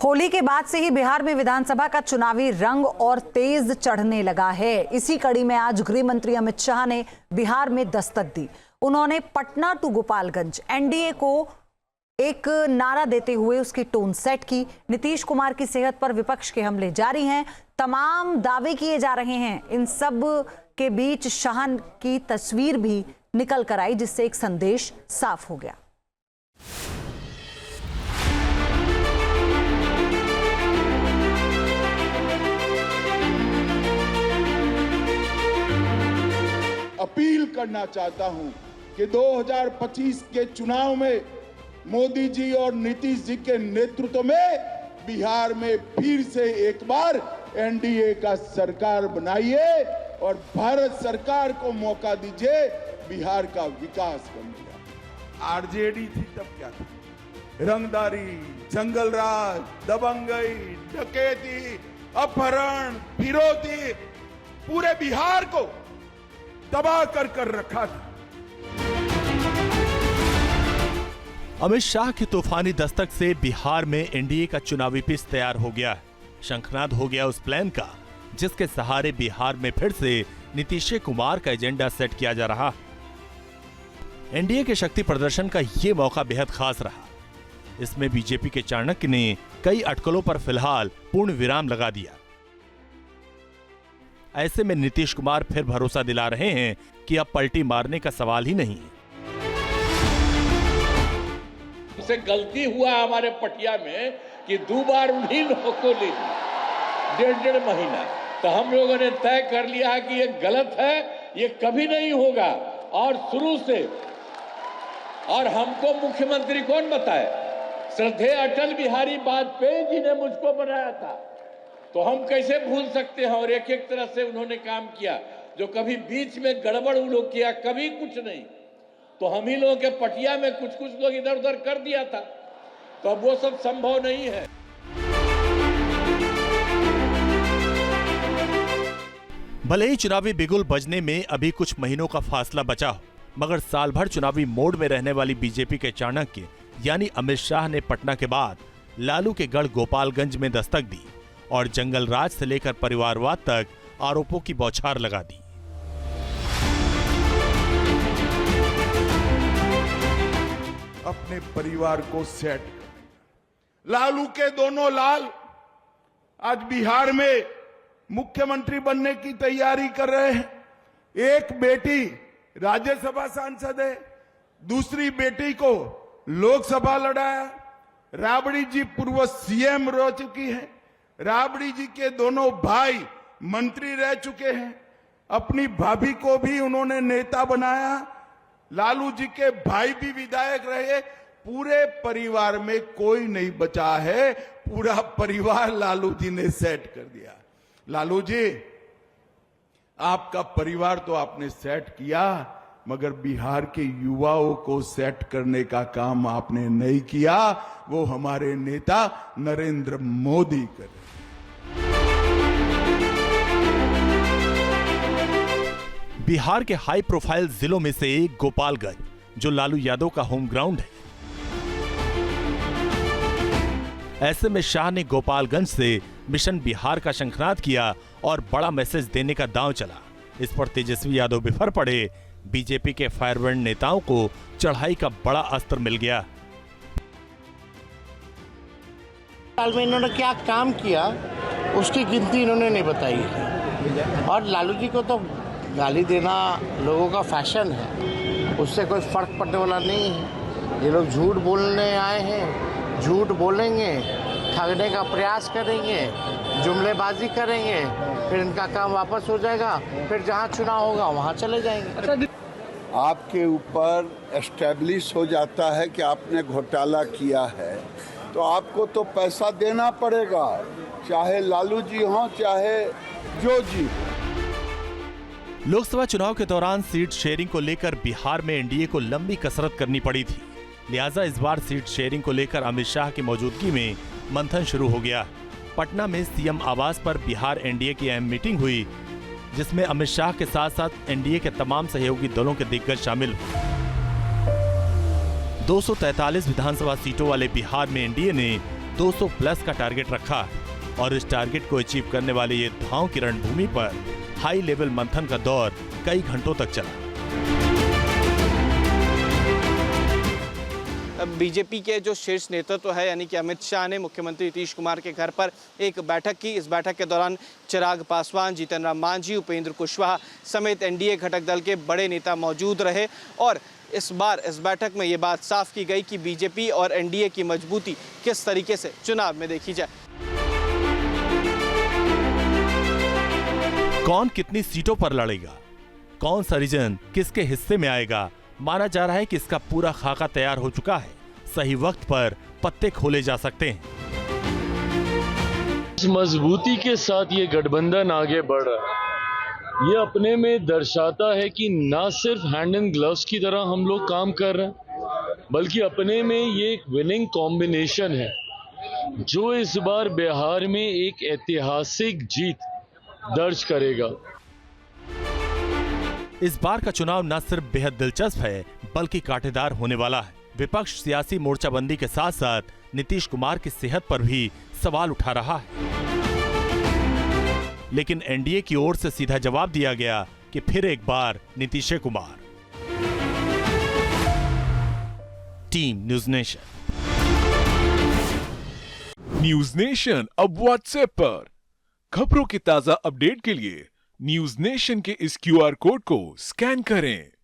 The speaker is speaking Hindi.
होली के बाद से ही बिहार में विधानसभा का चुनावी रंग और तेज चढ़ने लगा है। इसी कड़ी में आज गृह मंत्री अमित शाह ने बिहार में दस्तक दी। उन्होंने पटना टू गोपालगंज एनडीए को एक नारा देते हुए उसकी टोन सेट की। नीतीश कुमार की सेहत पर विपक्ष के हमले जारी हैं, तमाम दावे किए जा रहे हैं। इन सब के बीच शाह की तस्वीर भी निकल कर आई, जिससे एक संदेश साफ हो गया। अपील करना चाहता हूं कि 2025 के चुनाव में मोदी जी और नीतीश जी के नेतृत्व में बिहार में फिर से एक बार एनडीए का सरकार बनाइए और भारत सरकार को मौका दीजिए बिहार का विकास करने का। आरजेडी थी तब क्या था? रंगदारी, जंगल राज, दबंगई, डकैती, अपहरण, फिरौती, पूरे बिहार को तबाह कर रखा था। अमित शाह की तूफानी दस्तक से बिहार में एनडीए का चुनावी पिच तैयार हो गया है। शंखनाद हो गया उस प्लान का जिसके सहारे बिहार में फिर से नीतीश कुमार का एजेंडा सेट किया जा रहा। एनडीए के शक्ति प्रदर्शन का ये मौका बेहद खास रहा। इसमें बीजेपी के चाणक्य ने कई अटकलों पर फिलहाल पूर्ण विराम लगा दिया। ऐसे में नीतीश कुमार फिर भरोसा दिला रहे हैं कि अब पलटी मारने का सवाल ही नहीं है। उसे गलती हुआ हमारे पटिया में कि 2 बार भी नौकरी ली 1.5 महीना, तो हम लोगों ने तय कर लिया कि ये गलत है, ये कभी नहीं होगा। और शुरू से, और हमको मुख्यमंत्री कौन बताए? श्रद्धेय अटल बिहारी वाजपेयी जी ने मुझको बनाया था, तो हम कैसे भूल सकते हैं? और एक एक तरह से उन्होंने काम किया, जो कभी बीच में गड़बड़ उन लोग किया, कभी कुछ नहीं। तो हम ही लोगों के पटिया में कुछ लोग इधर उधर कर दिया था, तो अब वो सब संभव नहीं है। भले ही चुनावी बिगुल बजने में अभी कुछ महीनों का फासला बचा हो, मगर साल भर चुनावी मोड में रहने वाली बीजेपी के चाणक्य यानी अमित शाह ने पटना के बाद लालू के गढ़ गोपालगंज में दस्तक दी और जंगल राज से लेकर परिवारवाद तक आरोपों की बौछार लगा दी। अपने परिवार को सेट कर। लालू के दोनों लाल आज बिहार में मुख्यमंत्री बनने की तैयारी कर रहे हैं। एक बेटी राज्यसभा सांसद है, दूसरी बेटी को लोकसभा लड़ाया। राबड़ी जी पूर्व सीएम रह चुकी है। राबड़ी जी के दोनों भाई मंत्री रह चुके हैं। अपनी भाभी को भी उन्होंने नेता बनाया। लालू जी के भाई भी विधायक रहे। पूरे परिवार में कोई नहीं बचा है, पूरा परिवार लालू जी ने सेट कर दिया। लालू जी, आपका परिवार तो आपने सेट किया, मगर बिहार के युवाओं को सेट करने का काम आपने नहीं किया। वो हमारे नेता नरेंद्र मोदी कर। बिहार के हाई प्रोफाइल जिलों में से एक गोपालगंज, जो लालू यादव का होम ग्राउंड है। ऐसे में शाह ने गोपालगंज से मिशन बिहार का शंखनाद किया और बड़ा मैसेज देने का दांव चला। इस पर तेजस्वी यादव बिफर पड़े। बीजेपी के फायरब्रांड नेताओं को चढ़ाई का बड़ा अस्त्र मिल गया। साल में इन्होंने क्या काम किया उसकी गिनती इन्होंने नहीं बताई। और लालू जी को तो गाली देना लोगों का फैशन है, उससे कोई फर्क पड़ने वाला नहीं है। ये लोग झूठ बोलने आए हैं, झूठ बोलेंगे, ठगने का प्रयास करेंगे, जुमलेबाजी करेंगे, फिर इनका काम वापस हो जाएगा, फिर जहां चुनाव होगा वहां चले जाएंगे। आपके ऊपर एस्टेब्लिश हो जाता है कि आपने घोटाला किया है, तो आपको तो पैसा देना पड़ेगा, चाहे लालू जी हों चाहे जो जी। लोकसभा चुनाव के दौरान सीट शेयरिंग को लेकर बिहार में एनडीए को लंबी कसरत करनी पड़ी थी। लिहाजा इस बार सीट शेयरिंग को लेकर अमित शाह की मौजूदगी में मंथन शुरू हो गया। पटना में सीएम आवास पर बिहार एनडीए की अहम मीटिंग हुई, जिसमें अमित शाह के साथ साथ एनडीए के तमाम सहयोगी दलों के दिग्गज शामिल हुए। 243 विधानसभा सीटों वाले बिहार में एनडीए ने 200 प्लस का टारगेट रखा है और इस टारगेट को अचीव करने वाले ये दांव की रणभूमि पर हाई लेवल मंथन का दौर कई घंटों तक चला। बीजेपी के जो शीर्ष नेतृत्व है यानी कि अमित शाह ने मुख्यमंत्री नीतीश कुमार के घर पर एक बैठक की। इस बैठक के दौरान चिराग पासवान, जीतन राम मांझी, उपेंद्र कुशवाहा समेत एनडीए घटक दल के बड़े नेता मौजूद रहे और इस बार इस बैठक में ये बात साफ की गई कि बीजेपी और एनडीए की मजबूती किस तरीके से चुनाव में देखी जाए। कौन कितनी सीटों पर लड़ेगा, कौन सा रीजन किसके हिस्से में आएगा, माना जा रहा है कि इसका पूरा खाका तैयार हो चुका है। सही वक्त पर पत्ते खोले जा सकते हैं। इस मजबूती के साथ ये गठबंधन आगे बढ़ रहा है, ये अपने में दर्शाता है कि ना सिर्फ हैंड एंड ग्लव्स की तरह हम लोग काम कर रहे हैं, बल्कि अपने में ये एक विनिंग कॉम्बिनेशन है जो इस बार बिहार में एक ऐतिहासिक जीत दर्ज करेगा। इस बार का चुनाव न सिर्फ बेहद दिलचस्प है बल्कि कांटेदार होने वाला है। विपक्ष सियासी मोर्चाबंदी के साथ साथ नीतीश कुमार की सेहत पर भी सवाल उठा रहा है, लेकिन एनडीए की ओर से सीधा जवाब दिया गया कि फिर एक बार Nitish Kumar. Team News Nation. News Nation अब व्हाट्सएप पर खबरों की ताजा अपडेट के लिए न्यूज़ नेशन के इस QR कोड को स्कैन करें।